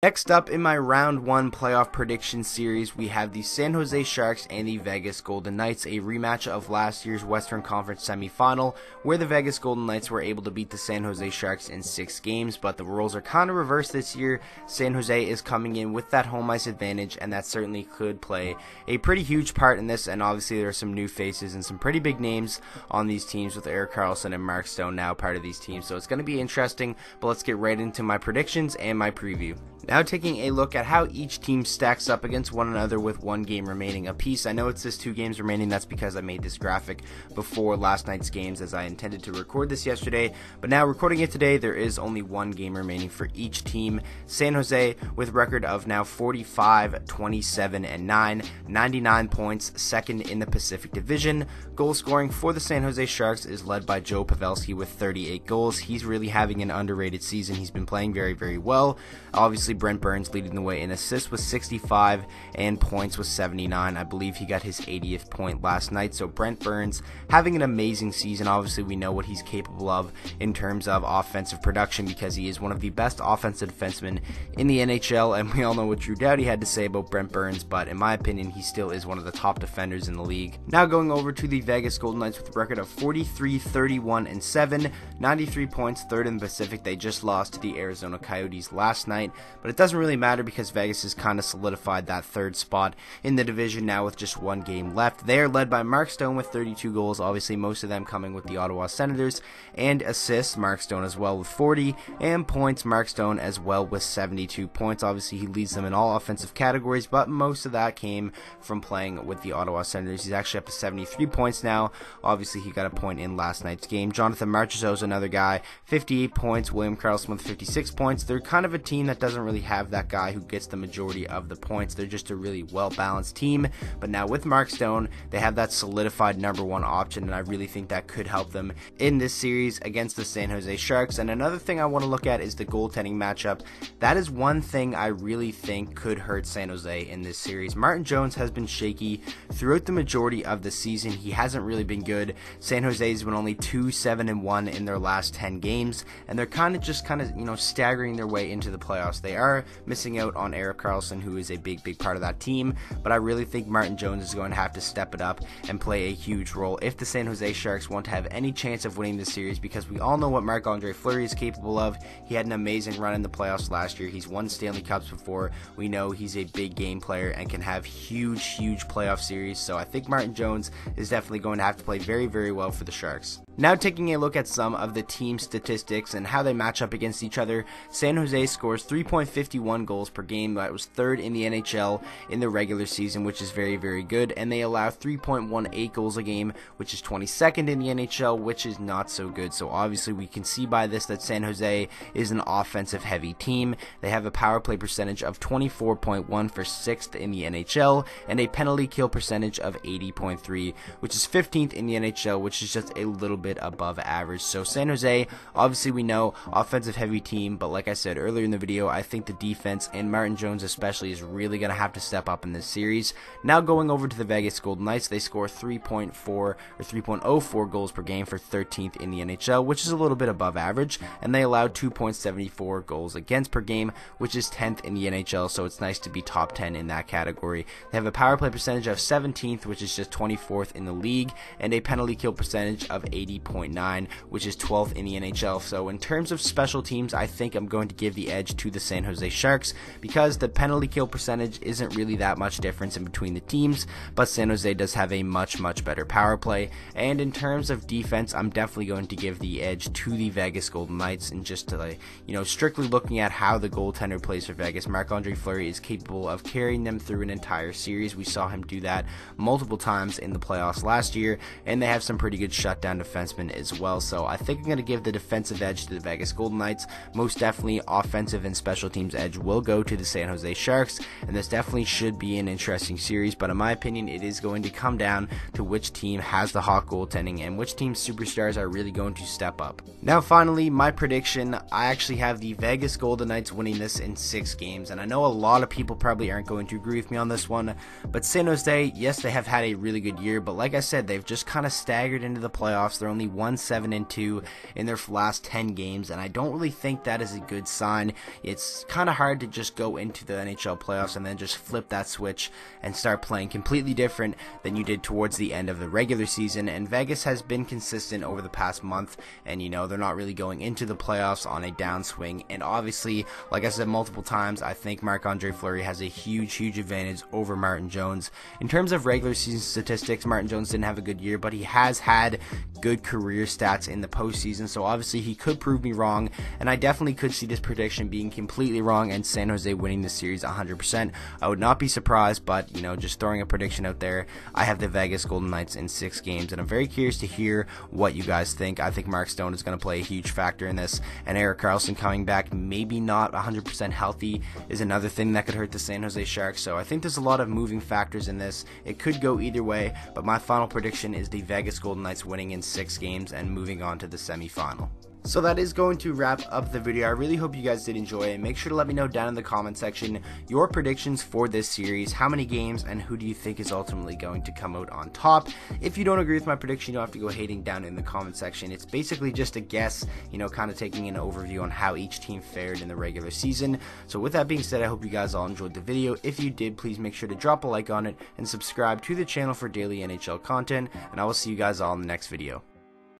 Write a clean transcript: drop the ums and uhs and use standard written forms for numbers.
Next up in my round 1 playoff prediction series, we have the San Jose Sharks and the Vegas Golden Knights, a rematch of last year's Western Conference semifinal, where the Vegas Golden Knights were able to beat the San Jose Sharks in 6 games, but the roles are kind of reversed this year. San Jose is coming in with that home ice advantage, and that certainly could play a pretty huge part in this, and obviously there are some new faces and some pretty big names on these teams with Erik Karlsson and Mark Stone now part of these teams, so it's going to be interesting, but let's get right into my predictions and my preview. Now taking a look at how each team stacks up against one another with 1 game remaining apiece. I know it says 2 games remaining, that's because I made this graphic before last night's games as I intended to record this yesterday, but now recording it today, there is only 1 game remaining for each team. San Jose with record of now 45, 27, and 9, 99 points, second in the Pacific Division. Goal scoring for the San Jose Sharks is led by Joe Pavelski with 38 goals. He's really having an underrated season. He's been playing very, very well. Obviously, Brent Burns leading the way in assists with 65 and points with 79. I believe he got his 80th point last night. So Brent Burns having an amazing season. Obviously, we know what he's capable of in terms of offensive production because he is one of the best offensive defensemen in the NHL. And we all know what Drew Doughty had to say about Brent Burns, but in my opinion, he still is one of the top defenders in the league. Now going over to the Vegas Golden Knights with a record of 43, 31, and 7, 93 points, third in the Pacific. They just lost to the Arizona Coyotes last night, but it doesn't really matter because Vegas has kind of solidified that 3rd spot in the division now with just 1 game left. They are led by Mark Stone with 32 goals, obviously most of them coming with the Ottawa Senators, and assists, Mark Stone as well with 40, and points, Mark Stone as well with 72 points. Obviously he leads them in all offensive categories, but most of that came from playing with the Ottawa Senators. He's actually up to 73 points now. Obviously he got a point in last night's game. Jonathan Marchessault is another guy, 58 points, William Karlsson with 56 points. They're kind of a team that doesn't really have that guy who gets the majority of the points. They're just a really well-balanced team, but now with Mark Stone, they have that solidified number 1 option, and I really think that could help them in this series against the San Jose Sharks. And another thing I want to look at is the goaltending matchup. That is one thing I really think could hurt San Jose in this series. Martin Jones has been shaky throughout the majority of the season. He hasn't really been good. San Jose's been only 2-7-1 in their last 10 games, and they're kind of staggering their way into the playoffs. They are missing out on Erik Karlsson, who is a big part of that team, but I really think Martin Jones is going to have to step it up and play a huge role if the San Jose Sharks want to have any chance of winning this series, because we all know what Marc-Andre Fleury is capable of. He had an amazing run in the playoffs last year. He's won Stanley Cups before. We know he's a big game player and can have huge playoff series, so I think Martin Jones is definitely going to have to play very well for the Sharks. Now taking a look at some of the team statistics and how they match up against each other, San Jose scores 3.51 goals per game. That was 3rd in the NHL in the regular season, which is very good, and they allow 3.18 goals a game, which is 22nd in the NHL, which is not so good. So obviously we can see by this that San Jose is an offensive heavy team. They have a power play percentage of 24.1 for 6th in the NHL, and a penalty kill percentage of 80.3, which is 15th in the NHL, which is just a little bit above average. So San Jose, obviously we know, offensive heavy team, but like I said earlier in the video, I think the defense, and Martin Jones especially, is really going to have to step up in this series. Now going over to the Vegas Golden Knights, they score 3.04 goals per game for 13th in the NHL, which is a little bit above average, and they allow 2.74 goals against per game, which is 10th in the NHL, so it's nice to be top 10 in that category. They have a power play percentage of 17th, which is just 24th in the league, and a penalty kill percentage of 80.9, which is 12th in the NHL. So in terms of special teams, I think I'm going to give the edge to the San Jose Sharks because the penalty kill percentage isn't really that much difference in between the teams, but San Jose does have a much better power play. And in terms of defense, I'm definitely going to give the edge to the Vegas Golden Knights, and just to strictly looking at how the goaltender plays for Vegas, Marc-Andre Fleury is capable of carrying them through an entire series. We saw him do that multiple times in the playoffs last year, and they have some pretty good shutdown defensemen as well. So I think I'm going to give the defensive edge to the Vegas Golden Knights. Most definitely offensive and special teams edge will go to the San Jose Sharks, and this definitely should be an interesting series, but in my opinion it is going to come down to which team has the hot goaltending and which team's superstars are really going to step up. Now finally, my prediction, I actually have the Vegas Golden Knights winning this in 6 games, and I know a lot of people probably aren't going to agree with me on this one, but San Jose, yes, they have had a really good year, but like I said, they've just kind of staggered into the playoffs. They're only 1-7-2 in their last 10 games, and I don't really think that is a good sign. It's kind of hard to just go into the NHL playoffs and then just flip that switch and start playing completely different than you did towards the end of the regular season. And Vegas has been consistent over the past month, and they're not really going into the playoffs on a downswing. And obviously, like I said multiple times, I think Marc-Andre Fleury has a huge advantage over Martin Jones. In terms of regular season statistics, Martin Jones didn't have a good year, but he has had good career stats in the postseason, so obviously he could prove me wrong, and I definitely could see this prediction being completely wrong and San Jose winning the series 100%. I would not be surprised, but just throwing a prediction out there, I have the Vegas Golden Knights in 6 games, and I'm very curious to hear what you guys think. I think Mark Stone is going to play a huge factor in this, and Erik Karlsson coming back, maybe not 100% healthy, is another thing that could hurt the San Jose Sharks. So I think there's a lot of moving factors in this. It could go either way, but my final prediction is the Vegas Golden Knights winning in 6 games and moving on to the semifinal. So that is going to wrap up the video. I really hope you guys did enjoy it. Make sure to let me know down in the comment section your predictions for this series, how many games, and who do you think is ultimately going to come out on top. If you don't agree with my prediction, you don't have to go hating down in the comment section. It's basically just a guess, kind of taking an overview on how each team fared in the regular season. So with that being said, I hope you guys all enjoyed the video. If you did, please make sure to drop a like on it and subscribe to the channel for daily NHL content, and I will see you guys all in the next video.